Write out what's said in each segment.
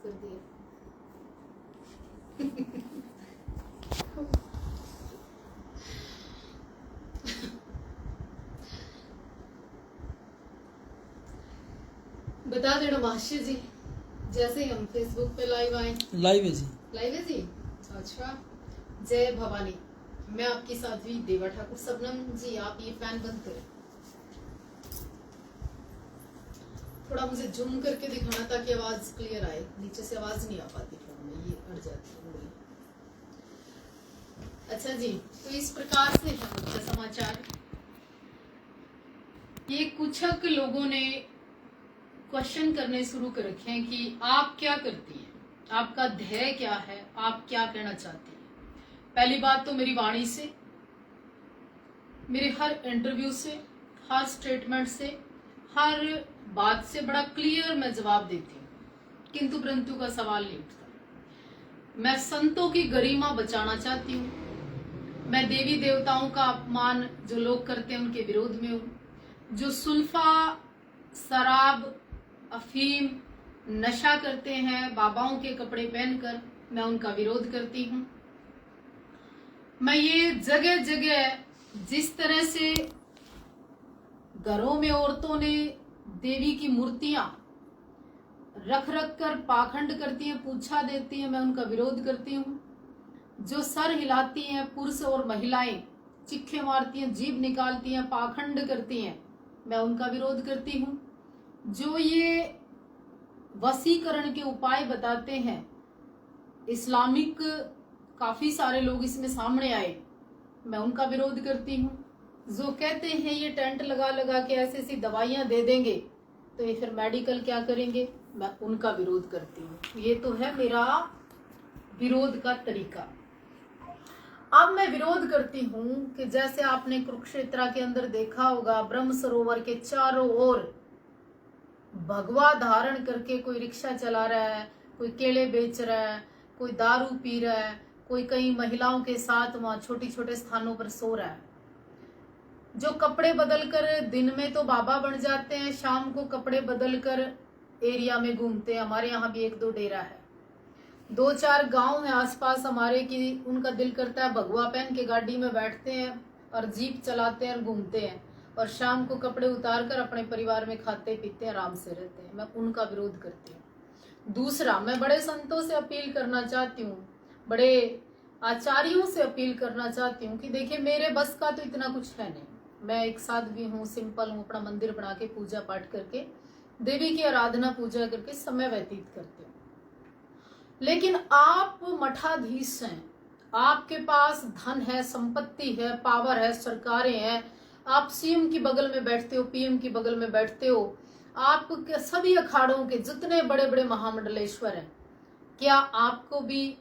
कर दिया। बता देना माशी जी, जैसे ही हम फेसबुक पे लाइव आए। लाइव है जी। लाइव है जी, अच्छा। जय भवानी, मैं आपकी साध्वी देवा ठाकुर। सबनम जी आप ये फैन बंद करें, थोड़ा मुझे जूम करके दिखाना ताकि आवाज क्लियर आए। नीचे से आवाज नहीं आ पाती फोन में, ये अड़ जाती है। अच्छा जी, तो इस प्रकार से है मुख्य समाचार। ये कुछ लोगों ने क्वेश्चन करने शुरू कर रखे हैं कि आप क्या करती हैं, आपका ध्येय क्या है, आप क्या कहना चाहती हैं। पहली बात तो मेरी वाणी से, मेरे हर इंटरव्यू से, हर स्टेटमेंट से, हर बात से बड़ा क्लियर मैं जवाब देती हूँ, किंतु परंतु का सवाल नहीं उठता। मैं संतों की गरिमा बचाना चाहती हूँ। मैं देवी देवताओं का अपमान जो लोग करते हैं उनके विरोध में हूँ। जो सुल्फा, शराब, अफीम, नशा करते हैं बाबाओं के कपड़े पहनकर, मैं उनका विरोध करती हूँ। मैं ये जगह जगह जिस तरह से घरों में औरतों ने देवी की मूर्तियां रख रख कर पाखंड करती हैं, पूछा देती हैं, मैं उनका विरोध करती हूँ। जो सर हिलाती हैं पुरुष और महिलाएं, चिक्के मारती हैं, जीभ निकालती हैं, पाखंड करती हैं, मैं उनका विरोध करती हूँ। जो ये वशीकरण के उपाय बताते हैं, इस्लामिक काफी सारे लोग इसमें सामने आए, मैं उनका विरोध करती हूँ। जो कहते हैं ये टेंट लगा लगा के ऐसी ऐसी दवाइयां दे देंगे तो ये फिर मेडिकल क्या करेंगे, मैं उनका विरोध करती हूँ। ये तो है मेरा विरोध का तरीका। अब मैं विरोध करती हूँ कि जैसे आपने कुरुक्षेत्र के अंदर देखा होगा, ब्रह्म सरोवर के चारों ओर भगवा धारण करके कोई रिक्शा चला रहा है, कोई केले बेच रहा है, कोई दारू पी रहा है, कोई कई महिलाओं के साथ वहां छोटे छोटे स्थानों पर सो रहा है। जो कपड़े बदलकर दिन में तो बाबा बन जाते हैं, शाम को कपड़े बदलकर एरिया में घूमते हैं। हमारे यहाँ भी एक दो डेरा है, 2-4 गांव है आसपास हमारे की, उनका दिल करता है भगवा पहन के गाड़ी में बैठते हैं और जीप चलाते हैं और घूमते हैं, और शाम को कपड़े उतार कर अपने परिवार में खाते पीते हैं, आराम से रहते हैं। मैं उनका विरोध करती हूँ। दूसरा, मैं बड़े संतों से अपील करना चाहती हूँ, बड़े आचार्यों से अपील करना चाहती हूँ कि देखिए मेरे बस का तो इतना कुछ है नहीं। मैं एक साध्वी हूँ, सिंपल हूँ, अपना मंदिर बना के पूजा पाठ करके देवी की आराधना पूजा करके समय व्यतीत करती हूँ। लेकिन आप मठाधीश हैं, आपके पास धन है, संपत्ति है, पावर है, सरकारें हैं, आप सीएम की बगल में बैठते हो, पीएम की बगल में बैठते हो, आप सभी अखाड़ों के जितने बड़े बड़े महामंडलेश्वर हैं, क्या आपको भी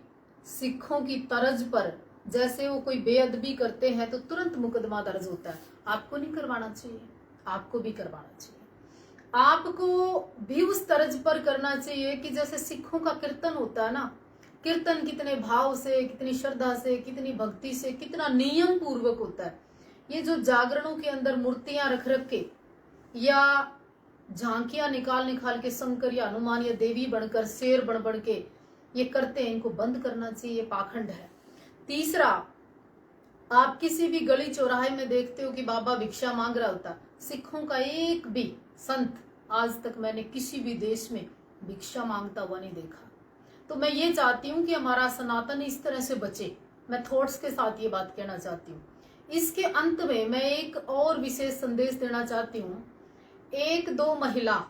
सिखों की तर्ज पर जैसे वो कोई बेअदबी करते हैं तो तुरंत मुकदमा दर्ज होता है? आपको नहीं करवाना चाहिए, आपको भी करवाना चाहिए। आपको भी उस तर्ज पर करना चाहिए कि जैसे सिखों का कीर्तन होता है ना, कीर्तन कितने भाव से, कितनी श्रद्धा से, कितनी भक्ति से, कितना नियम पूर्वक होता है। ये जो जागरणों के अंदर मूर्तियां रख रख के या झांकियां निकाल निकाल के शंकर या हनुमान या देवी बनकर, शेर बन बन के ये करते हैं, इनको बंद करना चाहिए, ये पाखंड है। तीसरा, आप किसी भी गली चौराहे में देखते हो कि बाबा भिक्षा मांग रहा होता, सिखों का एक भी संत आज तक मैंने किसी भी देश में भिक्षा मांगता हुआ नहीं देखा। तो मैं ये चाहती हूँ कि हमारा सनातन इस तरह से बचे। मैं थॉट्स के साथ ये बात कहना चाहती हूँ। इसके अंत में मैं एक और विशेष संदेश देना चाहती हूँ। 1-2 महिला,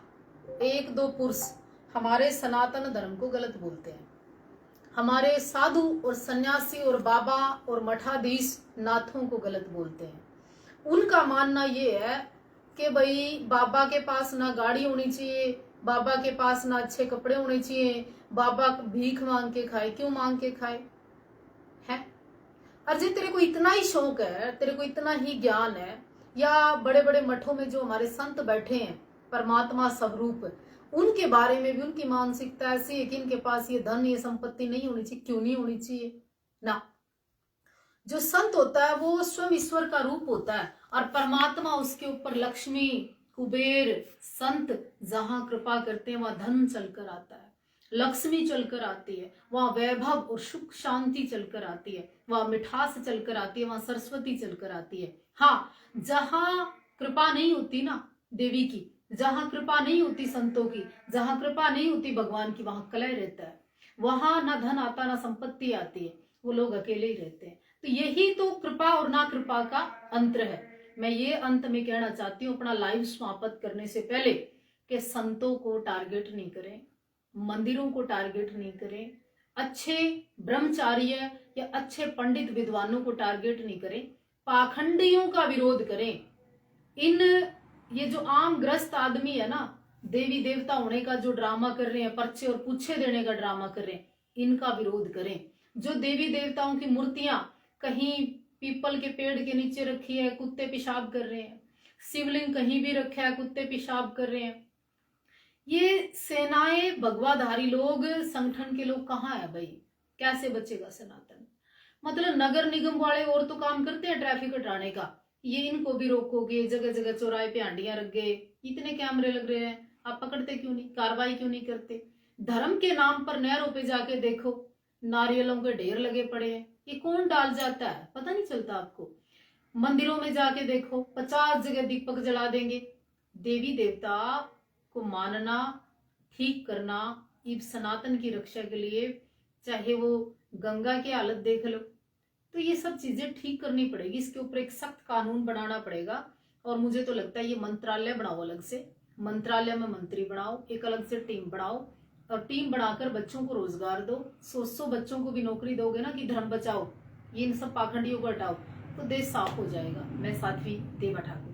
1-2 पुरुष हमारे सनातन धर्म को गलत बोलते हैं, हमारे साधु और सन्यासी और बाबा और मठाधीश नाथों को गलत बोलते हैं। उनका मानना ये है कि भाई बाबा के पास ना गाड़ी होनी चाहिए, बाबा के पास ना अच्छे कपड़े होने चाहिए, बाबा भीख मांग के खाए। क्यों मांग के खाए है? अरे तेरे को इतना ही शौक है, तेरे को इतना ही ज्ञान है, या बड़े बड़े मठों में जो हमारे संत बैठे हैं परमात्मा स्वरूप, उनके बारे में भी उनकी मानसिकता ऐसी है कि इनके पास ये धन, ये संपत्ति नहीं होनी चाहिए। क्यों नहीं होनी चाहिए ना? जो संत होता है वो स्वयं ईश्वर का रूप होता है, और परमात्मा उसके ऊपर लक्ष्मी, कुबेर, संत जहां कृपा करते हैं वहां धन चलकर आता है। लक्ष्मी चलकर आती है, वहां वैभव और सुख शांति चलकर आती है, वहां मिठास चलकर आती है, वहां सरस्वती चलकर आती है। हाँ, जहां कृपा नहीं होती ना देवी की, जहां कृपा नहीं होती संतों की, जहां कृपा नहीं होती भगवान की, वहां कलह रहता है, वहां ना धन आता ना संपत्ति आती है, वो लोग अकेले ही रहते हैं। तो यही तो कृपा और ना कृपा का अंतर है। मैं ये अंत में कहना चाहती हूँ अपना लाइव समाप्त करने से पहले कि संतों को टारगेट नहीं करें, मंदिरों को टारगेट नहीं करें, अच्छे ब्रह्मचार्य या अच्छे पंडित विद्वानों को टारगेट नहीं करें, पाखंडियों का विरोध करें। इन ये जो आम ग्रस्त आदमी है ना, देवी देवता होने का जो ड्रामा कर रहे हैं, पर्चे और पूछे देने का ड्रामा कर रहे हैं, इनका विरोध करें। जो देवी देवताओं की मूर्तियां कहीं पीपल के पेड़ के नीचे रखी है, कुत्ते पेशाब कर रहे हैं, शिवलिंग कहीं भी रखा है, कुत्ते पेशाब कर रहे हैं, ये सेनाएं भगवाधारी लोग, संगठन के लोग कहाँ है भाई? कैसे बचेगा सनातन? मतलब नगर निगम वाले और तो काम करते हैं ट्रैफिक हटाने का, ये इनको भी रोकोगे, जगह जगह चौराहे पे हांडियां रख गए, इतने कैमरे लग रहे हैं, आप पकड़ते क्यों नहीं, कार्रवाई क्यों नहीं करते? धर्म के नाम पर नहरों पे जाके देखो, नारियलों के ढेर लगे पड़े हैं, ये कौन डाल जाता है पता नहीं चलता आपको। मंदिरों में जाके देखो, 50 जगह दीपक जला देंगे। देवी देवता को मानना, ठीक करना, इस सनातन की रक्षा के लिए, चाहे वो गंगा की हालत देख लो, तो ये सब चीजें ठीक करनी पड़ेगी, इसके ऊपर एक सख्त कानून बनाना पड़ेगा। और मुझे तो लगता है ये मंत्रालय बनाओ, अलग से मंत्रालय में मंत्री बनाओ, एक अलग से टीम बनाओ, और टीम बनाकर बच्चों को रोजगार दो। 100 बच्चों को भी नौकरी दोगे ना कि धर्म बचाओ, ये इन सब पाखंडियों को हटाओ, तो देश साफ हो जाएगा। मैं साध्वी देवा ठाकुर।